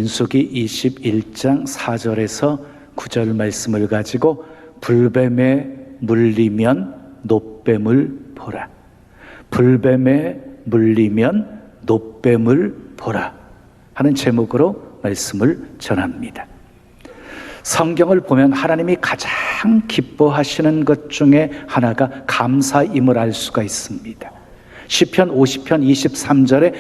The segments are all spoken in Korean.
민수기 21장 4절에서 9절 말씀을 가지고 불뱀에 물리면 노뱀을 보라. 불뱀에 물리면 노뱀을 보라 하는 제목으로 말씀을 전합니다. 성경을 보면 하나님이 가장 기뻐하시는 것 중에 하나가 감사임을 알 수가 있습니다. 시편 50편 23절에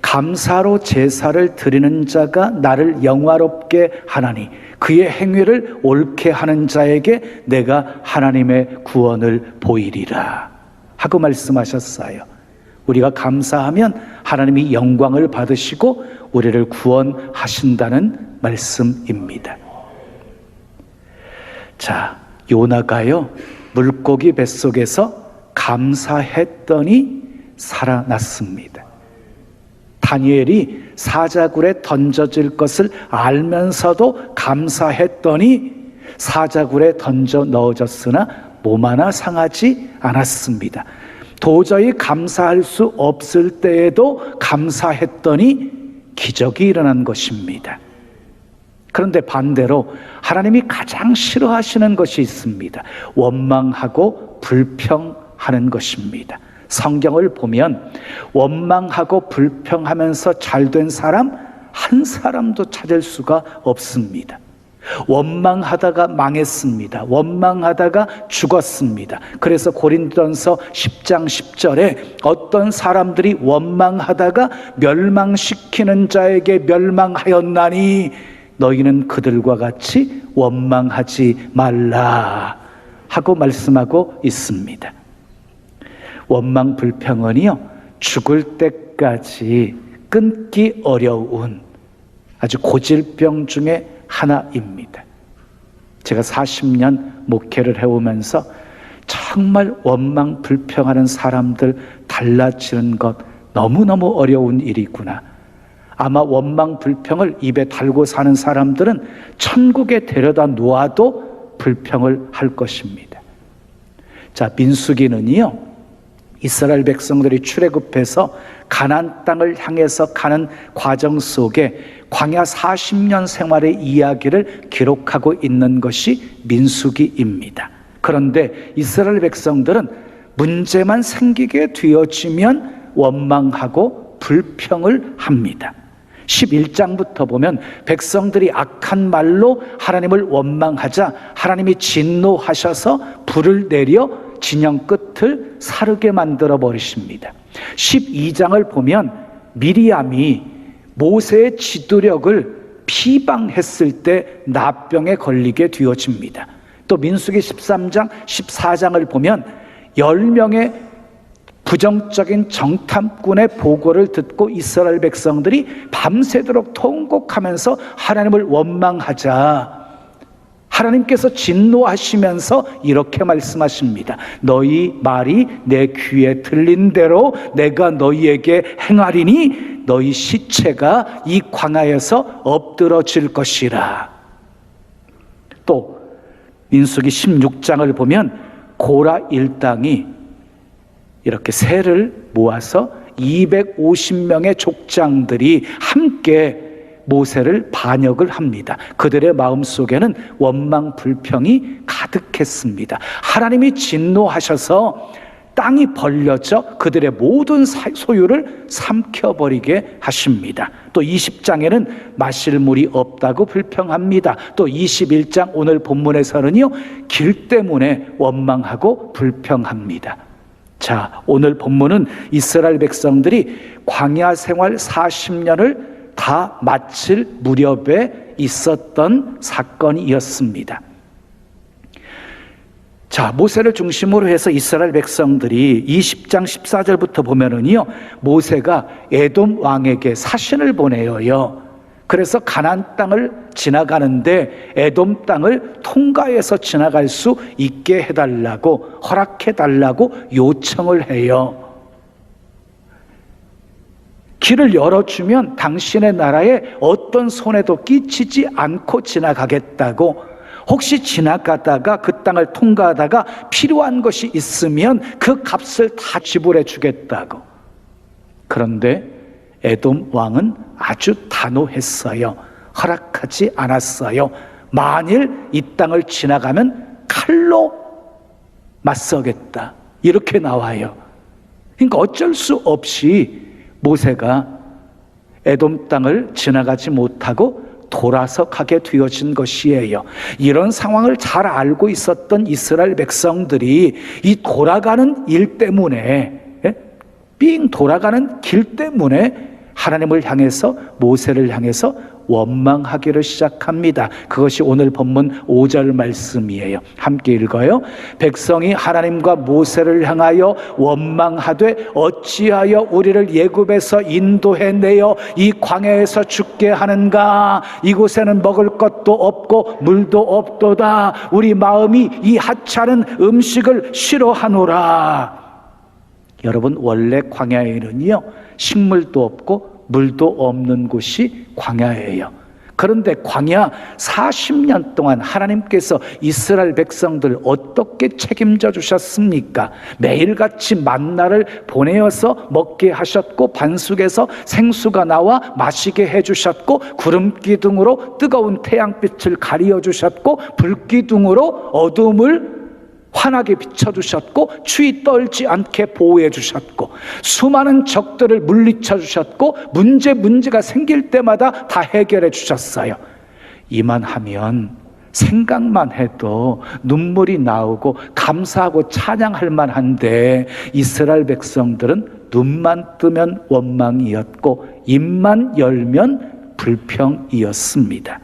감사로 제사를 드리는 자가 나를 영화롭게 하나니 그의 행위를 옳게 하는 자에게 내가 하나님의 구원을 보이리라 하고 말씀하셨어요. 우리가 감사하면 하나님이 영광을 받으시고 우리를 구원하신다는 말씀입니다. 자, 요나가요 물고기 뱃속에서 감사했더니 살아났습니다. 다니엘이 사자굴에 던져질 것을 알면서도 감사했더니 사자굴에 던져 넣어졌으나 몸 하나 상하지 않았습니다. 도저히 감사할 수 없을 때에도 감사했더니 기적이 일어난 것입니다. 그런데 반대로 하나님이 가장 싫어하시는 것이 있습니다. 원망하고 불평하는 것입니다. 성경을 보면 원망하고 불평하면서 잘된 사람 한 사람도 찾을 수가 없습니다. 원망하다가 망했습니다. 원망하다가 죽었습니다. 그래서 고린도전서 10장 10절에 어떤 사람들이 원망하다가 멸망시키는 자에게 멸망하였나니 너희는 그들과 같이 원망하지 말라 하고 말씀하고 있습니다. 원망 불평은요 죽을 때까지 끊기 어려운 아주 고질병 중에 하나입니다. 제가 40년 목회를 해오면서 정말 원망 불평하는 사람들 달라지는 것 너무너무 어려운 일이구나. 아마 원망 불평을 입에 달고 사는 사람들은 천국에 데려다 놓아도 불평을 할 것입니다. 자, 민수기는요 이스라엘 백성들이 출애굽해서 가나안 땅을 향해서 가는 과정 속에 광야 40년 생활의 이야기를 기록하고 있는 것이 민수기입니다. 그런데 이스라엘 백성들은 문제만 생기게 되어지면 원망하고 불평을 합니다. 11장부터 보면 백성들이 악한 말로 하나님을 원망하자 하나님이 진노하셔서 불을 내려 진영 끝을 사르게 만들어 버리십니다. 12장을 보면 미리암이 모세의 지도력을 비방했을 때 나병에 걸리게 되어집니다. 또 민수기 13장 14장을 보면 10명의 부정적인 정탐꾼의 보고를 듣고 이스라엘 백성들이 밤새도록 통곡하면서 하나님을 원망하자 하나님께서 진노하시면서 이렇게 말씀하십니다. 너희 말이 내 귀에 들린 대로 내가 너희에게 행하리니 너희 시체가 이 광야에서 엎드러질 것이라. 또 민수기 16장을 보면 고라 일당이 이렇게 새를 모아서 250명의 족장들이 함께 모세를 반역을 합니다. 그들의 마음속에는 원망 불평이 가득했습니다. 하나님이 진노하셔서 땅이 벌려져 그들의 모든 소유를 삼켜버리게 하십니다. 또 20장에는 마실 물이 없다고 불평합니다. 또 21장 오늘 본문에서는요 길 때문에 원망하고 불평합니다. 자, 오늘 본문은 이스라엘 백성들이 광야 생활 40년을 다 마칠 무렵에 있었던 사건이었습니다. 자, 모세를 중심으로 해서 이스라엘 백성들이 20장 14절부터 보면은요 모세가 에돔 왕에게 사신을 보내어요. 그래서 가나안 땅을 지나가는데 에돔 땅을 통과해서 지나갈 수 있게 해달라고 허락해달라고 요청을 해요. 길을 열어주면 당신의 나라에 어떤 손해도 끼치지 않고 지나가겠다고, 혹시 지나가다가 그 땅을 통과하다가 필요한 것이 있으면 그 값을 다 지불해 주겠다고. 그런데 에돔 왕은 아주 단호했어요. 허락하지 않았어요. 만일 이 땅을 지나가면 칼로 맞서겠다, 이렇게 나와요. 그러니까 어쩔 수 없이 모세가 에돔 땅을 지나가지 못하고 돌아서 가게 되어진 것이에요. 이런 상황을 잘 알고 있었던 이스라엘 백성들이 이 돌아가는 일 때문에, 삥 돌아가는 길 때문에 하나님을 향해서, 모세를 향해서 원망하기를 시작합니다. 그것이 오늘 본문 5절 말씀이에요. 함께 읽어요. 백성이 하나님과 모세를 향하여 원망하되 어찌하여 우리를 애굽에서 인도해내어 이 광야에서 죽게 하는가? 이곳에는 먹을 것도 없고 물도 없도다. 우리 마음이 이 하찮은 음식을 싫어하노라. 여러분, 원래 광야에는요, 식물도 없고 물도 없는 곳이 광야예요. 그런데 광야 40년 동안 하나님께서 이스라엘 백성들 어떻게 책임져 주셨습니까? 매일같이 만나를 보내어서 먹게 하셨고, 반숙에서 생수가 나와 마시게 해주셨고, 구름기둥으로 뜨거운 태양빛을 가리어 주셨고, 불기둥으로 어둠을 환하게 비춰주셨고, 추위 떨지 않게 보호해 주셨고, 수많은 적들을 물리쳐 주셨고, 문제가 생길 때마다 다 해결해 주셨어요. 이만하면, 생각만 해도 눈물이 나오고 감사하고 찬양할 만한데, 이스라엘 백성들은 눈만 뜨면 원망이었고 입만 열면 불평이었습니다.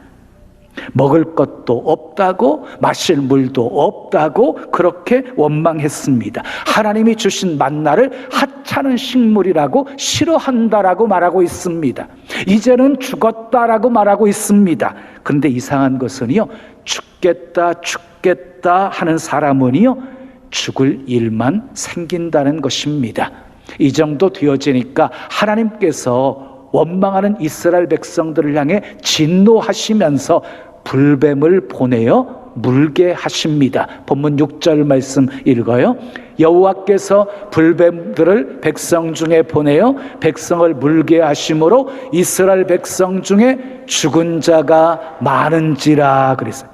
먹을 것도 없다고, 마실 물도 없다고 그렇게 원망했습니다. 하나님이 주신 만나를 하찮은 식물이라고 싫어한다라고 말하고 있습니다. 이제는 죽었다라고 말하고 있습니다. 그런데 이상한 것은요, 죽겠다 하는 사람은요, 죽을 일만 생긴다는 것입니다. 이 정도 되어지니까 하나님께서 원망하는 이스라엘 백성들을 향해 진노하시면서 불뱀을 보내어 물게 하십니다. 본문 6절 말씀 읽어요. 여호와께서 불뱀들을 백성 중에 보내어 백성을 물게 하심으로 이스라엘 백성 중에 죽은 자가 많은지라 그랬어요.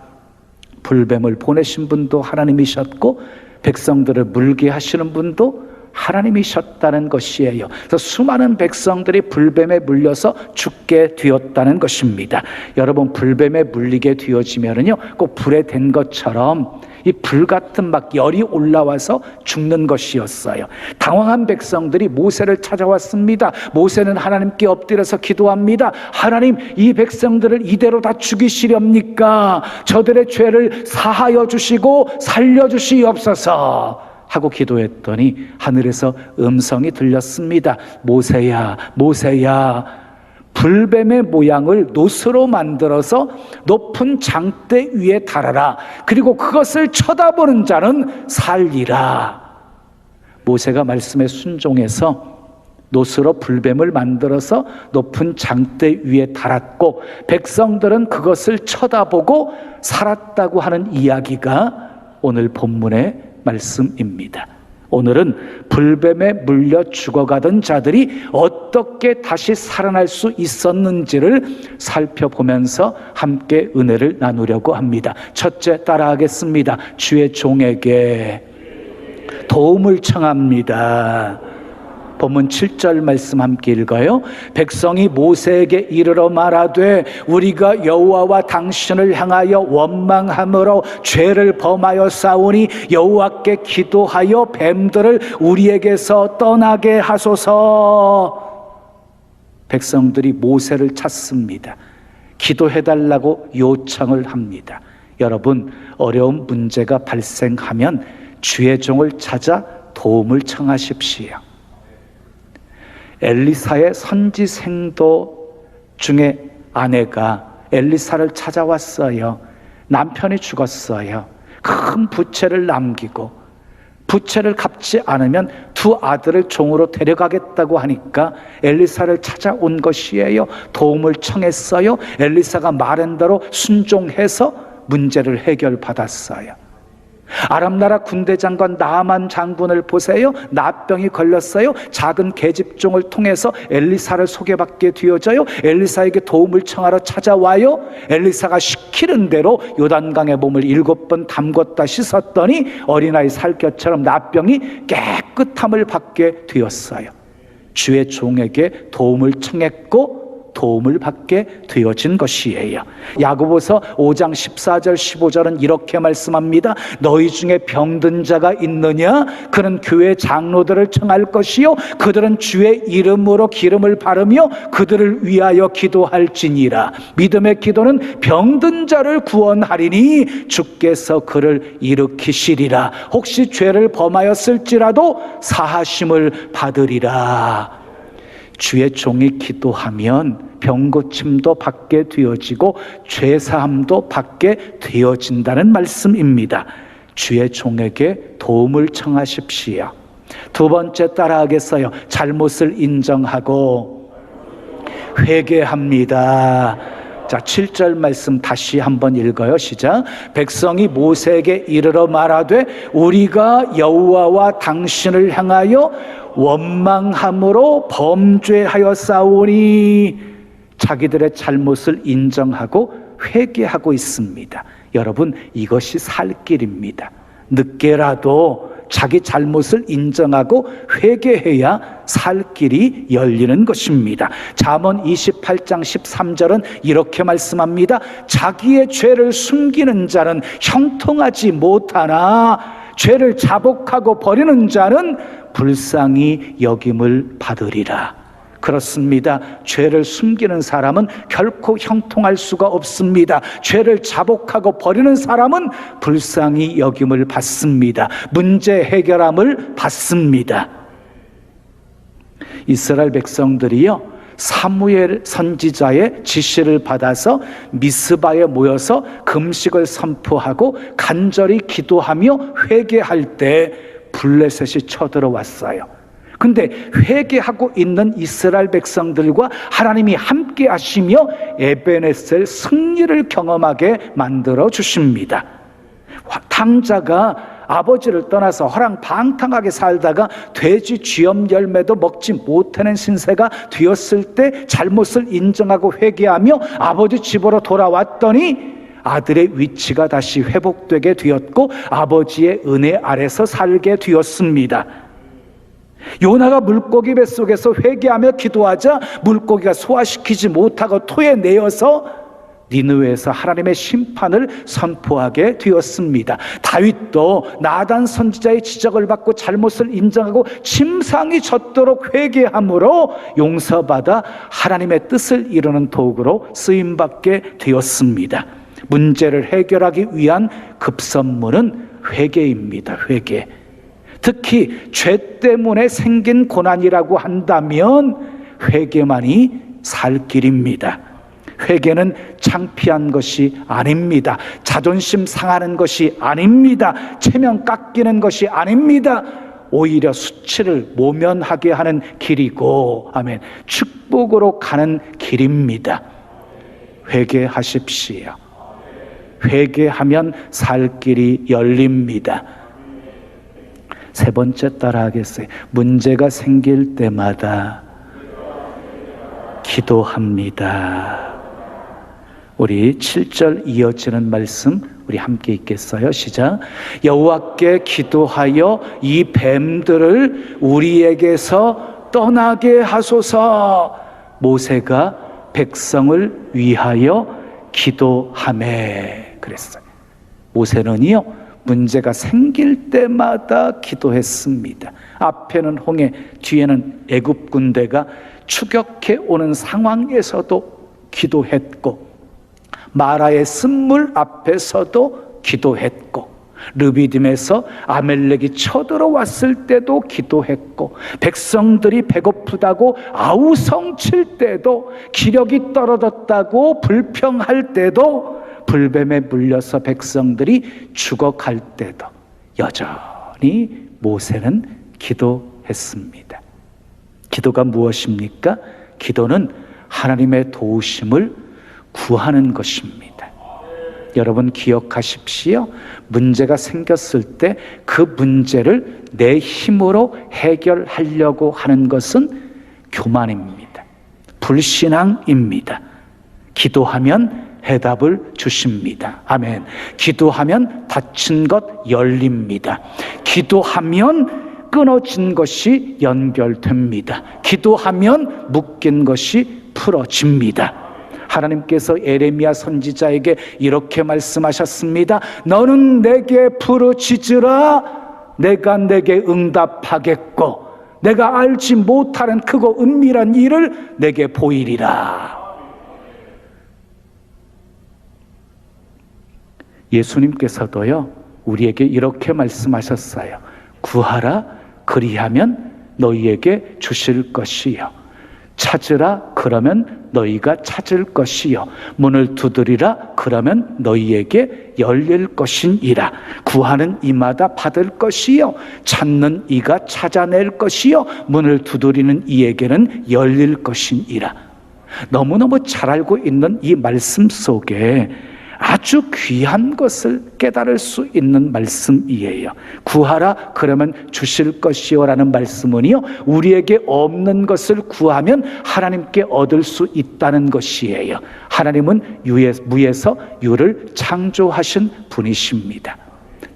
불뱀을 보내신 분도 하나님이셨고, 백성들을 물게 하시는 분도 하나님이셨다는 것이에요. 그래서 수많은 백성들이 불뱀에 물려서 죽게 되었다는 것입니다. 여러분, 불뱀에 물리게 되어지면은요, 꼭 불에 댄 것처럼 이 불 같은 막 열이 올라와서 죽는 것이었어요. 당황한 백성들이 모세를 찾아왔습니다. 모세는 하나님께 엎드려서 기도합니다. 하나님, 이 백성들을 이대로 다 죽이시렵니까? 저들의 죄를 사하여 주시고 살려주시옵소서 하고 기도했더니 하늘에서 음성이 들렸습니다. 모세야, 모세야, 불뱀의 모양을 놋으로 만들어서 높은 장대 위에 달아라. 그리고 그것을 쳐다보는 자는 살리라. 모세가 말씀에 순종해서 놋으로 불뱀을 만들어서 높은 장대 위에 달았고, 백성들은 그것을 쳐다보고 살았다고 하는 이야기가 오늘 본문의 말씀입니다. 오늘은 불뱀에 물려 죽어가던 자들이 어떻게 다시 살아날 수 있었는지를 살펴보면서 함께 은혜를 나누려고 합니다. 첫째, 따라하겠습니다. 주의 종에게 도움을 청합니다. 본문 7절 말씀 함께 읽어요. 백성이 모세에게 이르러 말하되 우리가 여호와와 당신을 향하여 원망함으로 죄를 범하여 싸우니 여호와께 기도하여 뱀들을 우리에게서 떠나게 하소서. 백성들이 모세를 찾습니다. 기도해달라고 요청을 합니다. 여러분, 어려운 문제가 발생하면 주의 종을 찾아 도움을 청하십시오. 엘리사의 선지생도 중에 아내가 엘리사를 찾아왔어요. 남편이 죽었어요. 큰 부채를 남기고, 부채를 갚지 않으면 두 아들을 종으로 데려가겠다고 하니까 엘리사를 찾아온 것이에요. 도움을 청했어요. 엘리사가 말한 대로 순종해서 문제를 해결받았어요. 아람 나라 군대 장관 나아만 장군을 보세요. 나병이 걸렸어요. 작은 계집종을 통해서 엘리사를 소개받게 되어져요. 엘리사에게 도움을 청하러 찾아와요. 엘리사가 시키는 대로 요단강에 몸을 7번 담궜다 씻었더니 어린아이 살결처럼 나병이 깨끗함을 받게 되었어요. 주의 종에게 도움을 청했고 도움을 받게 되어진 것이에요. 야고보서 5장 14절 15절은 이렇게 말씀합니다. 너희 중에 병든 자가 있느냐? 그는 교회 장로들을 청할 것이요 그들은 주의 이름으로 기름을 바르며 그들을 위하여 기도할지니라. 믿음의 기도는 병든 자를 구원하리니 주께서 그를 일으키시리라. 혹시 죄를 범하였을지라도 사하심을 받으리라. 주의 종이 기도하면 병고침도 받게 되어지고 죄사함도 받게 되어진다는 말씀입니다. 주의 종에게 도움을 청하십시오. 두 번째 따라하겠어요. 잘못을 인정하고 회개합니다. 자, 7절 말씀 다시 한번 읽어요. 시작. 백성이 모세에게 이르러 말하되 우리가 여호와와 당신을 향하여 원망함으로 범죄하였사오니. 자기들의 잘못을 인정하고 회개하고 있습니다. 여러분, 이것이 살 길입니다. 늦게라도 자기 잘못을 인정하고 회개해야 살 길이 열리는 것입니다. 잠언 28장 13절은 이렇게 말씀합니다. 자기의 죄를 숨기는 자는 형통하지 못하나 죄를 자복하고 버리는 자는 불쌍히 여김을 받으리라. 그렇습니다. 죄를 숨기는 사람은 결코 형통할 수가 없습니다. 죄를 자복하고 버리는 사람은 불쌍히 여김을 받습니다. 문제 해결함을 받습니다. 이스라엘 백성들이요, 사무엘 선지자의 지시를 받아서 미스바에 모여서 금식을 선포하고 간절히 기도하며 회개할 때 블레셋이 쳐들어왔어요. 근데 회개하고 있는 이스라엘 백성들과 하나님이 함께 하시며 에베네셀 승리를 경험하게 만들어 주십니다. 탕자가 아버지를 떠나서 허랑방탕하게 살다가 돼지 쥐염 열매도 먹지 못하는 신세가 되었을 때 잘못을 인정하고 회개하며 아버지 집으로 돌아왔더니 아들의 위치가 다시 회복되게 되었고 아버지의 은혜 아래서 살게 되었습니다. 요나가 물고기 뱃속에서 회개하며 기도하자 물고기가 소화시키지 못하고 토해내어서 니느웨에서 하나님의 심판을 선포하게 되었습니다. 다윗도 나단 선지자의 지적을 받고 잘못을 인정하고 침상이 젖도록 회개함으로 용서받아 하나님의 뜻을 이루는 도구로 쓰임받게 되었습니다. 문제를 해결하기 위한 급선무는 회개입니다. 회개. 특히 죄 때문에 생긴 고난이라고 한다면 회개만이 살 길입니다. 회개는 창피한 것이 아닙니다. 자존심 상하는 것이 아닙니다. 체면 깎이는 것이 아닙니다. 오히려 수치를 모면하게 하는 길이고, 아멘, 축복으로 가는 길입니다. 회개하십시오. 회개하면 살 길이 열립니다. 세 번째 따라하겠어요. 문제가 생길 때마다 기도합니다. 우리 7절 이어지는 말씀 우리 함께 읽겠어요. 시작. 여호와께 기도하여 이 뱀들을 우리에게서 떠나게 하소서. 모세가 백성을 위하여 기도하매 그랬어요. 모세는요, 문제가 생길 때마다 기도했습니다. 앞에는 홍해, 뒤에는 애굽 군대가 추격해 오는 상황에서도 기도했고, 마라의 쓴물 앞에서도 기도했고, 르비딤에서 아멜렉이 쳐들어왔을 때도 기도했고, 백성들이 배고프다고 아우성칠 때도, 기력이 떨어졌다고 불평할 때도, 불뱀에 물려서 백성들이 죽어갈 때도 여전히 모세는 기도했습니다. 기도가 무엇입니까? 기도는 하나님의 도우심을 구하는 것입니다. 여러분 기억하십시오. 문제가 생겼을 때 그 문제를 내 힘으로 해결하려고 하는 것은 교만입니다. 불신앙입니다. 기도하면 해답을 주십니다. 아멘. 기도하면 닫힌 것 열립니다. 기도하면 끊어진 것이 연결됩니다. 기도하면 묶인 것이 풀어집니다. 하나님께서 에레미야 선지자에게 이렇게 말씀하셨습니다. 너는 내게 부르짖으라. 내가 내게 응답하겠고 내가 알지 못하는 크고 은밀한 일을 내게 보이리라. 예수님께서도요, 우리에게 이렇게 말씀하셨어요. 구하라, 그리하면 너희에게 주실 것이요. 찾으라, 그러면 너희가 찾을 것이요. 문을 두드리라, 그러면 너희에게 열릴 것이니라. 구하는 이마다 받을 것이요. 찾는 이가 찾아낼 것이요. 문을 두드리는 이에게는 열릴 것이니라. 너무너무 잘 알고 있는 이 말씀 속에 아주 귀한 것을 깨달을 수 있는 말씀이에요. 구하라 그러면 주실 것이요 라는 말씀은요, 우리에게 없는 것을 구하면 하나님께 얻을 수 있다는 것이에요. 하나님은 무에서 유를 창조하신 분이십니다.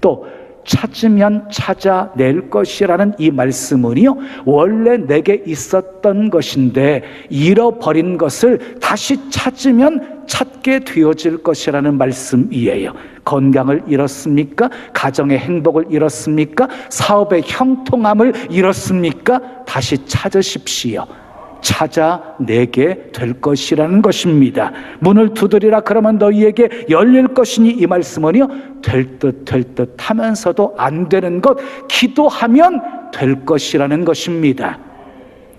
또 찾으면 찾아낼 것이라는 이 말씀은요, 원래 내게 있었던 것인데 잃어버린 것을 다시 찾으면 찾게 되어질 것이라는 말씀이에요. 건강을 잃었습니까? 가정의 행복을 잃었습니까? 사업의 형통함을 잃었습니까? 다시 찾으십시오. 찾아내게 될 것이라는 것입니다. 문을 두드리라 그러면 너희에게 열릴 것이니, 이 말씀은요, 될 듯 하면서도 안 되는 것, 기도하면 될 것이라는 것입니다.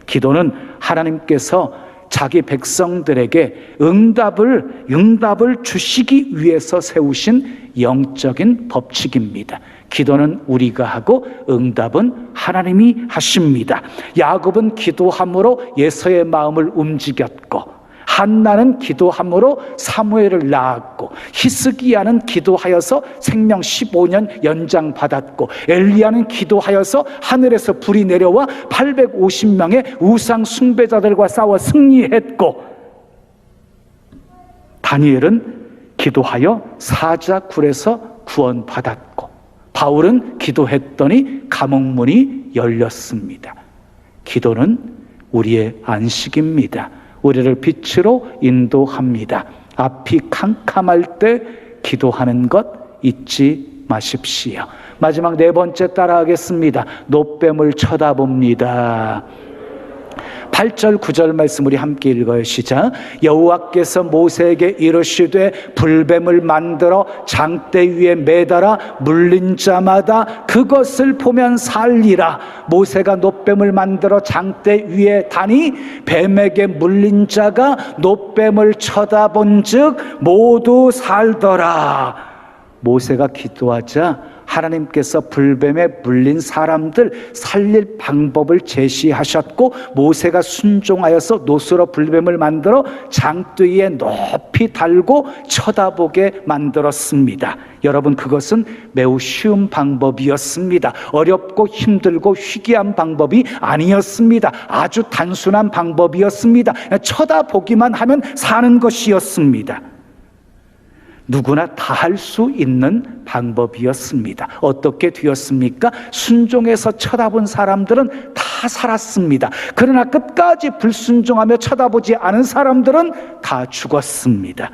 기도는 하나님께서 자기 백성들에게 응답을 주시기 위해서 세우신 영적인 법칙입니다. 기도는 우리가 하고 응답은 하나님이 하십니다. 야곱은 기도함으로 예서의 마음을 움직였고, 한나는 기도함으로 사무엘을 낳았고, 히스기야는 기도하여서 생명 15년 연장받았고, 엘리야는 기도하여서 하늘에서 불이 내려와 850명의 우상 숭배자들과 싸워 승리했고, 다니엘은 기도하여 사자굴에서 구원받았고, 바울은 기도했더니 감옥문이 열렸습니다. 기도는 우리의 안식입니다. 우리를 빛으로 인도합니다. 앞이 캄캄할 때 기도하는 것 잊지 마십시오. 마지막 네 번째 따라하겠습니다. 놋뱀을 쳐다봅니다. 8절 9절 말씀 우리 함께 읽어요. 시작. 여호와께서 모세에게 이르시되 불뱀을 만들어 장대 위에 매달아 물린 자마다 그것을 보면 살리라. 모세가 놋뱀을 만들어 장대 위에 다니 뱀에게 물린 자가 놋뱀을 쳐다본 즉 모두 살더라. 모세가 기도하자 하나님께서 불뱀에 물린 사람들 살릴 방법을 제시하셨고, 모세가 순종하여서 놋으로 불뱀을 만들어 장대에 높이 달고 쳐다보게 만들었습니다. 여러분, 그것은 매우 쉬운 방법이었습니다. 어렵고 힘들고 희귀한 방법이 아니었습니다. 아주 단순한 방법이었습니다. 쳐다보기만 하면 사는 것이었습니다. 누구나 다 할 수 있는 방법이었습니다. 어떻게 되었습니까? 순종해서 쳐다본 사람들은 다 살았습니다. 그러나 끝까지 불순종하며 쳐다보지 않은 사람들은 다 죽었습니다.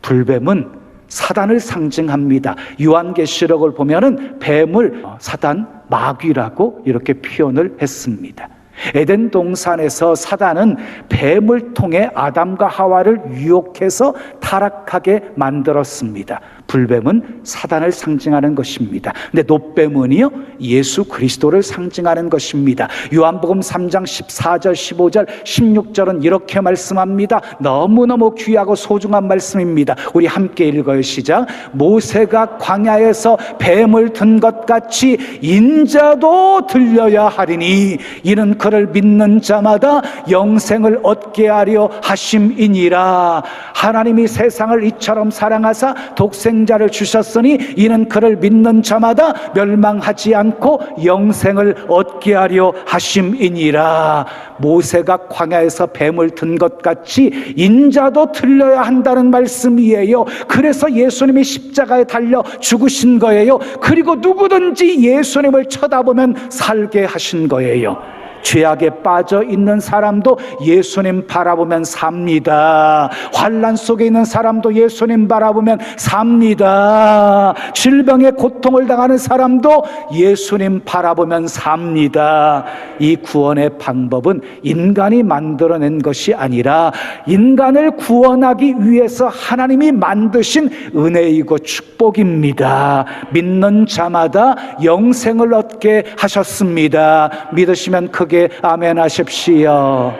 불뱀은 사단을 상징합니다. 요한계시록을 보면은 뱀을 사단 마귀라고 이렇게 표현을 했습니다. 에덴 동산에서 사단은 뱀을 통해 아담과 하와를 유혹해서 타락하게 만들었습니다. 불뱀은 사단을 상징하는 것입니다. 근데 놋뱀은요, 예수 그리스도를 상징하는 것입니다. 요한복음 3장 14절 15절 16절은 이렇게 말씀합니다. 너무너무 귀하고 소중한 말씀입니다. 우리 함께 읽어요. 시작. 모세가 광야에서 뱀을 든 것 같이 인자도 들려야 하리니 이는 그를 믿는 자마다 영생을 얻게 하려 하심이니라. 하나님이 세상을 이처럼 사랑하사 독생 생자를 주셨으니 이는 그를 믿는 자마다 멸망하지 않고 영생을 얻게 하려 하심이니라. 모세가 광야에서 뱀을 든 것 같이 인자도 들려야 한다는 말씀이에요. 그래서 예수님이 십자가에 달려 죽으신 거예요. 그리고 누구든지 예수님을 쳐다보면 살게 하신 거예요. 죄악에 빠져 있는 사람도 예수님 바라보면 삽니다. 환난 속에 있는 사람도 예수님 바라보면 삽니다. 질병의 고통을 당하는 사람도 예수님 바라보면 삽니다. 이 구원의 방법은 인간이 만들어낸 것이 아니라 인간을 구원하기 위해서 하나님이 만드신 은혜이고 축복입니다. 믿는 자마다 영생을 얻게 하셨습니다. 믿으시면 크게 아멘 하십시오.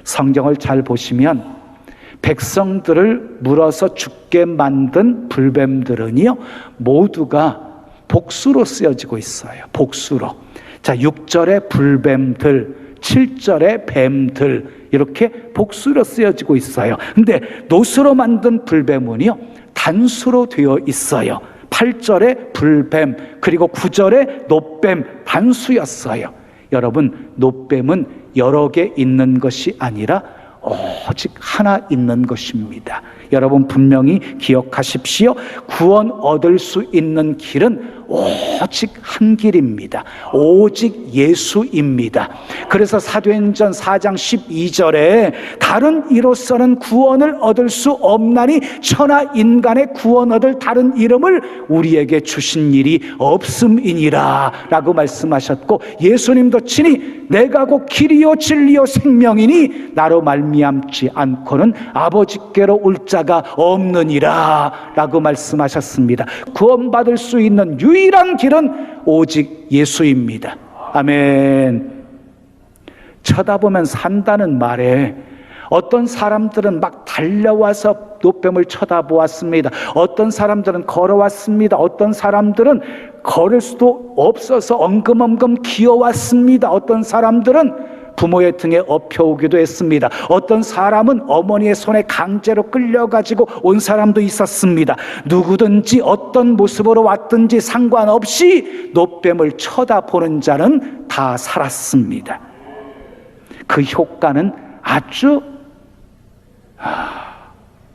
성경을 잘 보시면 백성들을 물어서 죽게 만든 불뱀들은요, 모두가 복수로 쓰여지고 있어요. 복수로. 자, 6절에 불뱀들, 7절에 뱀들, 이렇게 복수로 쓰여지고 있어요. 근데 노수로 만든 불뱀은요, 단수로 되어 있어요. 8절에 불뱀, 그리고 9절에 노뱀, 단수였어요. 여러분, 노뱀은 여러 개 있는 것이 아니라 오직 하나 있는 것입니다. 여러분 분명히 기억하십시오. 구원 얻을 수 있는 길은 오직 한 길입니다. 오직 예수입니다. 그래서 사도행전 4장 12절에 다른 이로서는 구원을 얻을 수 없나니 천하 인간의 구원 얻을 다른 이름을 우리에게 주신 일이 없음이니라 라고 말씀하셨고, 예수님도 친히 내가 곧 길이요 진리요 생명이니 나로 말미암지 않고는 아버지께로 올 자가 없느니라 라고 말씀하셨습니다. 구원받을 수 있는 유일한 길은 오직 예수입니다. 아멘. 쳐다보면 산다는 말에 어떤 사람들은 막 달려와서 노뱀을 쳐다보았습니다. 어떤 사람들은 걸어왔습니다. 어떤 사람들은 걸을 수도 없어서 엉금엉금 기어왔습니다. 어떤 사람들은 부모의 등에 업혀오기도 했습니다. 어떤 사람은 어머니의 손에 강제로 끌려가지고 온 사람도 있었습니다. 누구든지 어떤 모습으로 왔든지 상관없이 노뱀을 쳐다보는 자는 다 살았습니다. 그 효과는 아주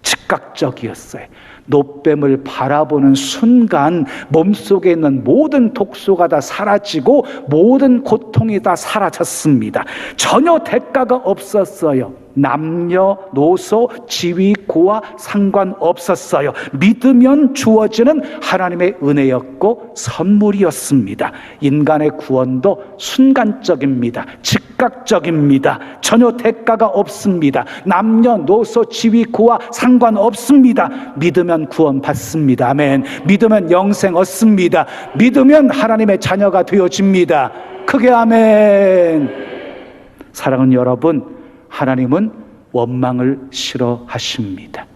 즉각적이었어요. 노뱀을 바라보는 순간 몸속에 있는 모든 독소가 다 사라지고 모든 고통이 다 사라졌습니다. 전혀 대가가 없었어요. 남녀노소 지위고와 상관없었어요. 믿으면 주어지는 하나님의 은혜였고 선물이었습니다. 인간의 구원도 순간적입니다. 즉각적입니다. 전혀 대가가 없습니다. 남녀노소 지위고와 상관없습니다. 믿으면 구원 받습니다. 아멘. 믿으면 영생 얻습니다. 믿으면 하나님의 자녀가 되어집니다. 크게 아멘. 사랑하는 여러분, 하나님은 원망을 싫어하십니다.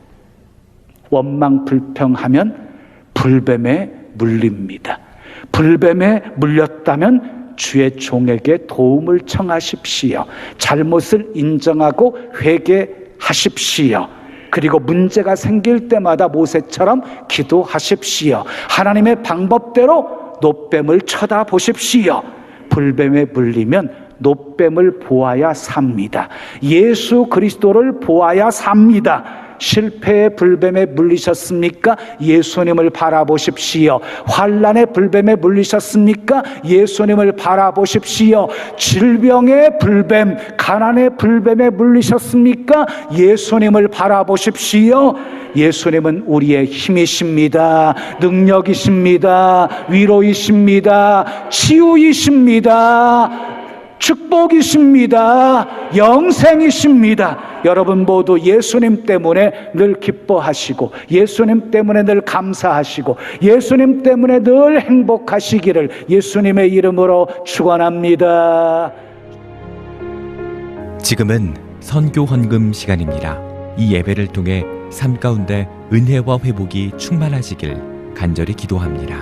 원망 불평하면 불뱀에 물립니다. 불뱀에 물렸다면 주의 종에게 도움을 청하십시오. 잘못을 인정하고 회개하십시오. 그리고 문제가 생길 때마다 모세처럼 기도하십시오. 하나님의 방법대로 노뱀을 쳐다보십시오. 불뱀에 물리면 노뱀을 보아야 삽니다. 예수 그리스도를 보아야 삽니다. 실패의 불뱀에 물리셨습니까? 예수님을 바라보십시오. 환난의 불뱀에 물리셨습니까? 예수님을 바라보십시오. 질병의 불뱀, 가난의 불뱀에 물리셨습니까? 예수님을 바라보십시오. 예수님은 우리의 힘이십니다. 능력이십니다. 위로이십니다. 치유이십니다. 축복이십니다. 영생이십니다. 여러분 모두 예수님 때문에 늘 기뻐하시고 예수님 때문에 늘 감사하시고 예수님 때문에 늘 행복하시기를 예수님의 이름으로 축원합니다. 지금은 선교 헌금 시간입니다. 이 예배를 통해 삶 가운데 은혜와 회복이 충만하시길 간절히 기도합니다.